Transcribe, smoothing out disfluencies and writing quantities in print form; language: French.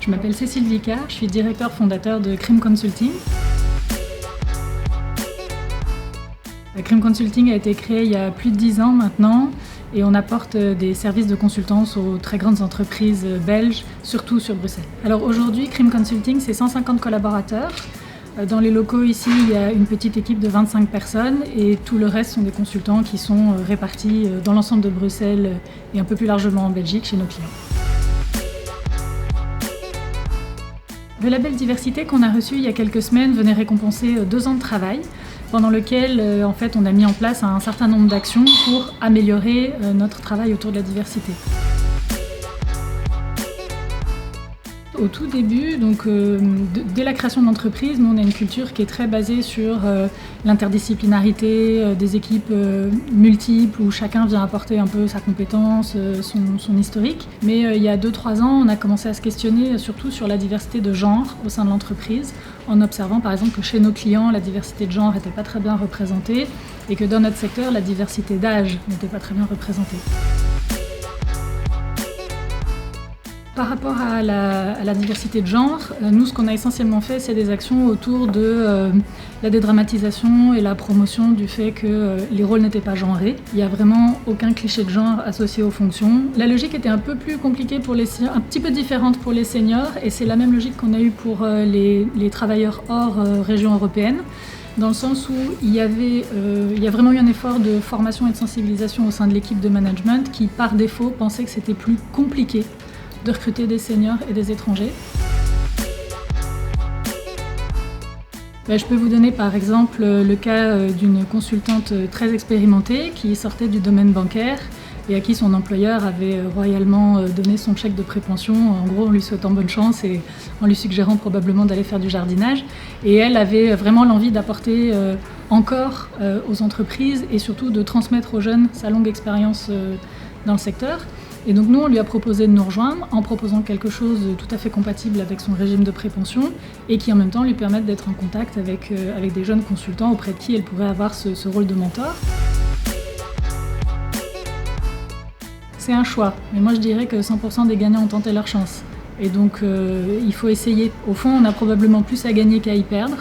Je m'appelle Cécile Vicard, je suis directeur fondateur de Crime Consulting. Crime Consulting a été créé il y a plus de 10 ans maintenant et on apporte des services de consultance aux très grandes entreprises belges, surtout sur Bruxelles. Alors aujourd'hui, Crime Consulting, c'est 150 collaborateurs. Dans les locaux ici, il y a une petite équipe de 25 personnes et tout le reste sont des consultants qui sont répartis dans l'ensemble de Bruxelles et un peu plus largement en Belgique chez nos clients. Le label diversité qu'on a reçu il y a quelques semaines venait récompenser 2 ans de travail pendant lequel en fait, on a mis en place un certain nombre d'actions pour améliorer notre travail autour de la diversité. Au tout début, donc, dès la création de l'entreprise, nous on a une culture qui est très basée sur l'interdisciplinarité, des équipes multiples où chacun vient apporter un peu sa compétence, son historique. Mais il y a 2-3 ans, on a commencé à se questionner surtout sur la diversité de genre au sein de l'entreprise, en observant par exemple que chez nos clients, la diversité de genre n'était pas très bien représentée et que dans notre secteur, la diversité d'âge n'était pas très bien représentée. Par rapport à la diversité de genre, nous, ce qu'on a essentiellement fait, c'est des actions autour de la dédramatisation et la promotion du fait que les rôles n'étaient pas genrés. Il n'y a vraiment aucun cliché de genre associé aux fonctions. La logique était un peu plus compliquée un petit peu différente pour les seniors, et c'est la même logique qu'on a eue pour les travailleurs hors région européenne, dans le sens où il y a vraiment eu un effort de formation et de sensibilisation au sein de l'équipe de management qui, par défaut, pensait que c'était plus compliqué de recruter des seniors et des étrangers. Je peux vous donner par exemple le cas d'une consultante très expérimentée qui sortait du domaine bancaire et à qui son employeur avait royalement donné son chèque de prépension, en gros en lui souhaitant bonne chance et en lui suggérant probablement d'aller faire du jardinage. Et elle avait vraiment l'envie d'apporter encore aux entreprises et surtout de transmettre aux jeunes sa longue expérience dans le secteur. Et donc nous, on lui a proposé de nous rejoindre en proposant quelque chose de tout à fait compatible avec son régime de prépension et qui en même temps lui permette d'être en contact avec des jeunes consultants auprès de qui elle pourrait avoir ce rôle de mentor. C'est un choix, mais moi je dirais que 100% des gagnants ont tenté leur chance. Et donc il faut essayer. Au fond, on a probablement plus à gagner qu'à y perdre.